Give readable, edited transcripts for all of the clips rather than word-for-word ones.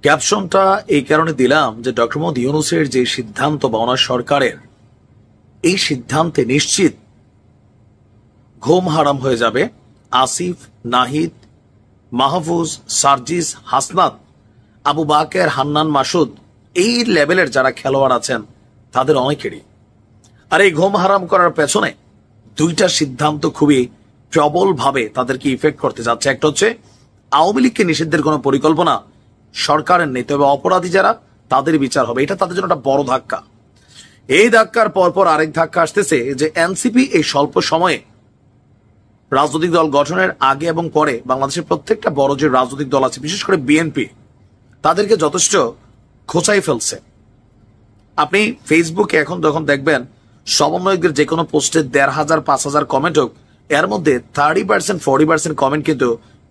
ক্যাপশনটা এই কারণে দিলাম যে ডক্টর মোহাম্মদ ইউনূসের যে সিদ্ধান্ত বা ওনার সরকারের এই সিদ্ধান্তে নিশ্চিত ঘুম হারাম হয়ে যাবে আসিফ, নাহিদ, মাহফুজ, সার্জিস, হাসনাত, আবু বাকের, হান্নান, মাসুদ এই লেভেলের যারা খেলোয়াড় আছেন তাদের অনেকেরই। আর এই ঘুম হারাম করার পেছনে দুইটা সিদ্ধান্ত খুবই প্রবলভাবে তাদেরকে ইফেক্ট করতে যাচ্ছে। একটা হচ্ছে আওয়ামী লীগকে নিষিদ্ধের কোনো পরিকল্পনা সরকারের নেই, তবে অপরাধী যারা তাদের বিচার হবে। এটা তাদের জন্য একটা বড় ধাক্কা। এই ধাক্কার পরপর আরেক ধাক্কা আসতেছে যে এনসিপি এই স্বল্প সময়ে রাজনৈতিক দল গঠনের আগে এবং পরে বাংলাদেশের প্রত্যেকটা বড় যে রাজনৈতিক দল আছে, বিশেষ করে বিএনপি, তাদেরকে যথেষ্ট খোঁচাই ফেলছে। আপনি ফেসবুকে এখন যখন দেখবেন সমন্বয়কদের যে কোনো পোস্টে ১,৫০০ ৫,০০০ কমেন্ট হোক, এর মধ্যে 30% 40% কমেন্ট কিন্তু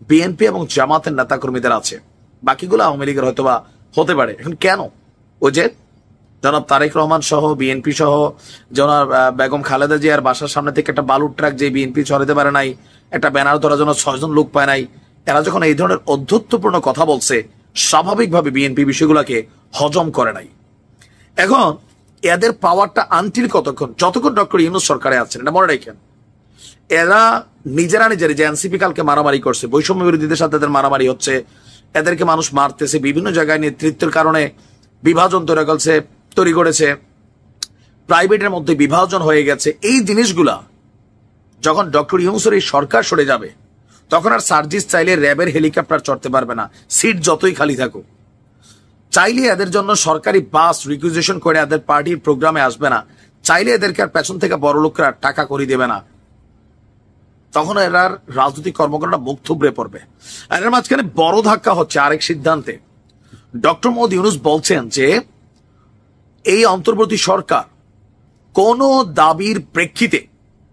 বিএনপি এবং জামাতের নেতাকর্মীদের আছে, বাকিগুলো আওয়ামী লীগের হয়তোবা হতে পারে। এখন কেন? ওই যে জনাব তারেক রহমান সহ বিএনপি সহ জনাব বেগম খালেদা জিয়ার বাসার সামনে থেকে একটা বালুর ট্রাক যে বিএনপি সরাতে পারে নাই, একটা ব্যানার ধরার জন্য 6 জন লোক পায় নাই, এরা যখন এই ধরনের অধ্যত্বপূর্ণ কথা বলছে, স্বাভাবিকভাবে বিএনপি বিষয়গুলোকে হজম করে নাই। এখন এদের পাওয়ারটা আনটিল কতক্ষণ? যতক্ষণ ডক্টর ইউনূস সরকারে আছেন। এটা মনে রাখেন, এরা নিজেরা যে এনসিপি কালকে মারামারি করছে, বৈষম্য বিরোধীদের সাথে এদের মারামারি হচ্ছে, এদেরকে মানুষ মারতেছে, বিভিন্ন জায়গায় নেতৃত্বের কারণে বিভাজন তৈরি করেছে, প্রাইভেটের মধ্যে বিভাজন হয়ে গেছে। এই জিনিসগুলা যখন ডক্টর ইউনূসের এই সরকার সরে যাবে, তখন আর সার্জিস চাইলে র্যাবের হেলিকপ্টার চড়তে পারবে না, সিট যতই খালি থাকুক। চাইলে এদের জন্য সরকারি বাস রিকুইজিশন করে এদের পার্টির প্রোগ্রামে আসবে না, চাইলে এদেরকে আর পেছন থেকে বড় লোকরা টাকা করে দেবে না। তখন এরার রাজনৈতিক কর্মকাণ্ডটা মুখ থুবড়ে পড়বে। আর এর মাঝখানে বড় ধাক্কা হচ্ছে আরেক সিদ্ধান্তে। ডক্টর মোহাম্মদ ইউনূস বলছেন যে এই অন্তর্বর্তী সরকার কোন দাবির প্রেক্ষিতে,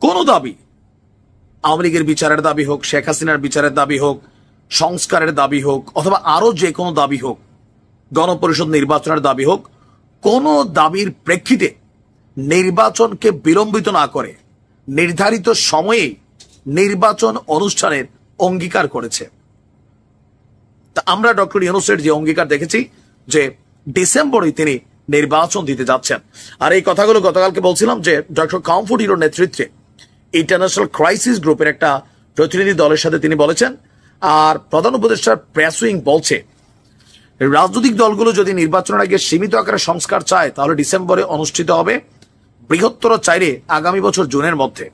কোন দাবি, আওয়ামী লীগের বিচারের দাবি হোক, শেখ হাসিনার বিচারের দাবি হোক, সংস্কারের দাবি হোক, অথবা আরো যে কোনো দাবি হোক, গণপরিষদ নির্বাচনের দাবি হোক, কোন দাবির প্রেক্ষিতে নির্বাচনকে বিলম্বিত না করে নির্ধারিত সময়ে নির্বাচন অনুষ্ঠানের অঙ্গীকার করেছে। তা আমরা ডক্টর ইউনূসের যে অঙ্গীকার দেখেছি যে ডিসেম্বরে তিনি নির্বাচন দিতে যাচ্ছেন। আর এই কথাগুলো গতকালকে বলছিলাম যে ডক্টর কমফোর্ট হিরোর নেতৃত্বে ইন্টারন্যাশনাল ক্রাইসিস গ্রুপের একটা প্রতিনিধি দলের সাথে তিনি বলেছেন। আর প্রধান উপদেষ্টার প্রেস উইং বলছে রাজনৈতিক দলগুলো যদি নির্বাচনের আগে সীমিত আকারে সংস্কার চায় তাহলে ডিসেম্বরে অনুষ্ঠিত হবে, বৃহত্তর চাইলে আগামী বছর জুনের মধ্যে।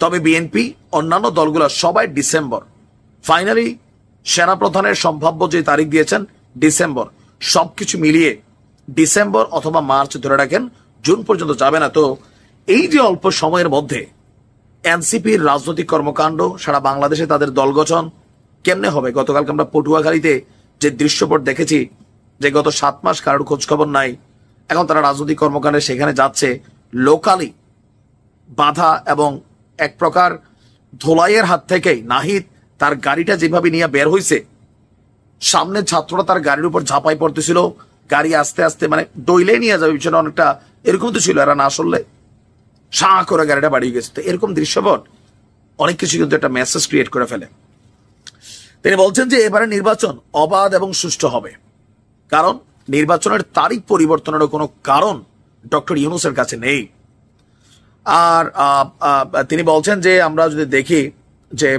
তবে বিএনপি, অন্যান্য দলগুলো সবাই ডিসেম্বর। ফাইনালি সেনাপ্রধানের সম্ভাব্য যে তারিখ দিয়েছেন ডিসেম্বর। সবকিছু মিলিয়ে ডিসেম্বর অথবা মার্চ ধরে রাখেন, জুন পর্যন্ত যাবে না। তো এই যে অল্প সময়ের মধ্যে এনসিপির রাজনৈতিক কর্মকাণ্ড সারা বাংলাদেশে তাদের দল গঠন কেমনে হবে? গতকালকে আমরা পটুয়াখালীতে যে দৃশ্যপট দেখেছি যে গত 7 মাস কারোর খোঁজ খবর নাই, এখন তারা রাজনৈতিক কর্মকাণ্ডে সেখানে যাচ্ছে। লোকালি বাধা এবং এক প্রকার ধোলাইয়ের হাত থেকেই নাহিদ তার গাড়িটা যেভাবে নিয়ে বের হয়েছে, সামনে ছাত্ররা তার গাড়ির উপর ঝাঁপাই পড়তেছিল, গাড়ি আস্তে আস্তে মানে ডইলে নিয়ে যাবে পিছনে, অনেকটা এরকম তো ছিল, এরা না আসলে সাঁ করে গাড়িটা বাড়িয়ে গেছে। তো এরকম দৃশ্যপট অনেক কিছু কিন্তু একটা মেসেজ ক্রিয়েট করে ফেলে। তিনি বলছেন যে এবারে নির্বাচন অবাধ এবং সুষ্ঠু হবে, কারণ নির্বাচনের তারিখ পরিবর্তনের কোনো কারণ ডক্টর ইউনূসের কাছে নেই। আর তিনি বলছেন যে আমরা যদি দেখি যে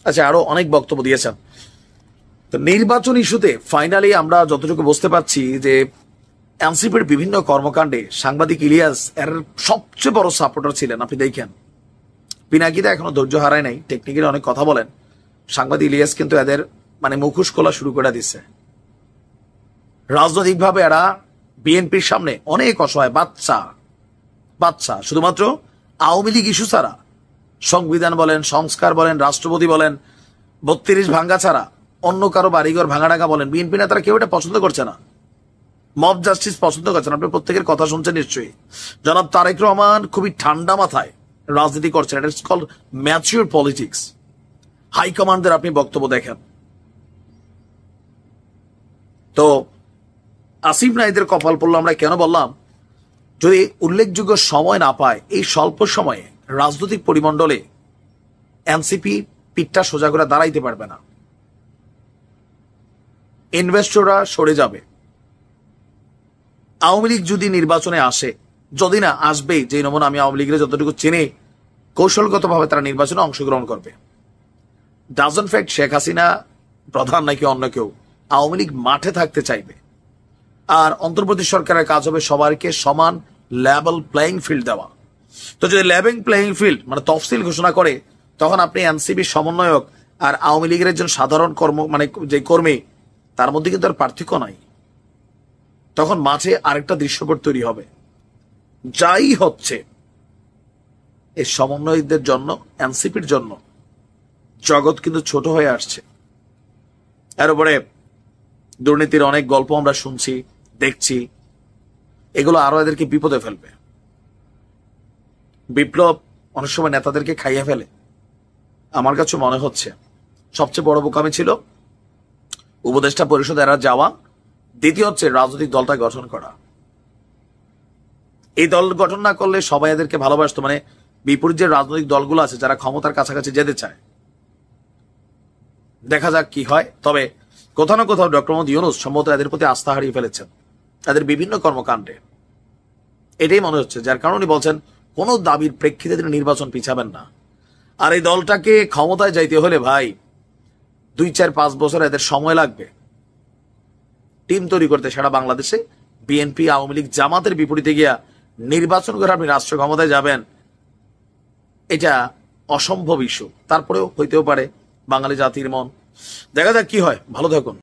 আচ্ছা, আরো অনেক বক্তব্য দিয়েছেন। তো নির্বাচন ইস্যুতে ফাইনালি আমরা যতটুকু বুঝতে পারছি যে এনসিপির বিভিন্ন কর্মকাণ্ডে সাংবাদিক ইলিয়াস এর সবচেয়ে বড় সাপোর্টার ছিলেন। আপনি দেখেন পিনাকিদা এখনো ধৈর্য হারায় নাই, টেকনিক্যালি অনেক কথা বলেন, সাংবাদিক ইলিয়াস কিন্তু এদের মানে মুখোশ খোলা শুরু করে দিচ্ছে। রাজনৈতিকভাবে এরা বিএনপির সামনে অনেক অসহায় বাচ্চা, শুধুমাত্র আওয়ামী লীগ ইস্যু ছাড়া, সংবিধান বলেন, সংস্কার বলেন, রাষ্ট্রপতি বলেন, 32 ভাঙ্গা ছাড়া অন্য কারো বাড়িঘর ভাঙা টাকা বলেন, বিএনপি নেতারা কেউ এটা পছন্দ করছে না। মব জাস্টিস পছন্দ করছেন। আপনি প্রত্যেকের কথা শুনছেন নিশ্চয়ই। জনাব তারেক রহমান খুবই ঠান্ডা মাথায় রাজনীতি করছেন। এটা ইজ কল্ড ম্যাচিউর পলিটিক্স। হাইকমান্ডের আপনি বক্তব্য দেখেন। তো আসিফ নাহিদের কপাল পড়লো। আমরা কেন বললাম, যদি উল্লেখযোগ্য সময় না পায়, এই স্বল্প সময়ে রাজনৈতিক পরিমণ্ডলে এনসিপি পিঠটা সোজা করে দাঁড়াইতে পারবে না। ইনভেস্টররা সরে যাবে। আওয়ামী লীগ যদি নির্বাচনে আসে, যদি না আসবেই, যে নমুনা আমি আওয়ামী লীগের যতটুকু চিনি, কৌশলগতভাবে তারা নির্বাচনে অংশগ্রহণ করবে। ডাজন্ট ফ্যাক্ট শেখ হাসিনা প্রধান নাকি অন্য কেউ, আওয়ামী লীগ মাঠে থাকতে চাইবে। আর অন্তর্বর্তী সরকারের কাজ হবে সবাইকে সমান লেভেল প্লেইং ফিল্ড দেওয়া। তো যদি লেভেল প্লেইং ফিল্ড মানে তফসিল ঘোষণা করে, তখন আপনি এনসিবির সমন্বয়ক আর আওয়ামী লীগের একজন সাধারণ যে কর্মী, তার মধ্যে কিন্তু আর পার্থক্য নাই। তখন মাঝে আরেকটা দৃশ্যপট তৈরি হবে। যাই হচ্ছে, এই সমন্বয়কদের জন্য, এনসিপির জন্য জগৎ কিন্তু ছোট হয়ে আসছে। এর উপরে দুর্নীতির অনেক গল্প আমরা শুনছি, দেখছি, এগুলো আরো এদেরকে বিপদে ফেলবে। বিপ্লব অনেক সময় নেতাদেরকে খাইয়ে ফেলে। আমার কাছে মনে হচ্ছে সবচেয়ে বড় বোকামি ছিল উপদেষ্টা পরিষদ এরা যাওয়া, দ্বিতীয় হচ্ছে রাজনৈতিক দলটা গঠন করা। এই দল গঠন না করলে সবাই এদেরকে ভালোবাসতো, মানে বিপরীত যে রাজনৈতিক দলগুলো আছে যারা ক্ষমতার কাছাকাছি যেতে চায়। দেখা যাক কি হয়। তবে কোথাও না কোথাও ডক্টর মোহাম্মদ ইউনূস সম্ভবত এদের প্রতি আস্থা হারিয়ে ফেলেছেন তাদের বিভিন্ন কর্মকাণ্ডে, এটাই মনে হচ্ছে। যার কারণে উনি বলছেন কোন দাবির প্রেক্ষিতে তিনি নির্বাচন পিছাবেন না। আর এই দলটাকে ক্ষমতায় যাইতে হলে ভাই 2-4-5 বছর এদের সময় লাগবে টিম তৈরি করতে। সারা বাংলাদেশে বিএনপি, আওয়ামী লীগ, জামাতের বিপরীতে গিয়া নির্বাচন করে আপনি রাষ্ট্র ক্ষমতায় যাবেন, এটা অসম্ভব ইস্যু। তারপরেও হইতেও পারে বাঙালি জাতির মন। দেখা যাক কি হয়। ভালো থাকুন।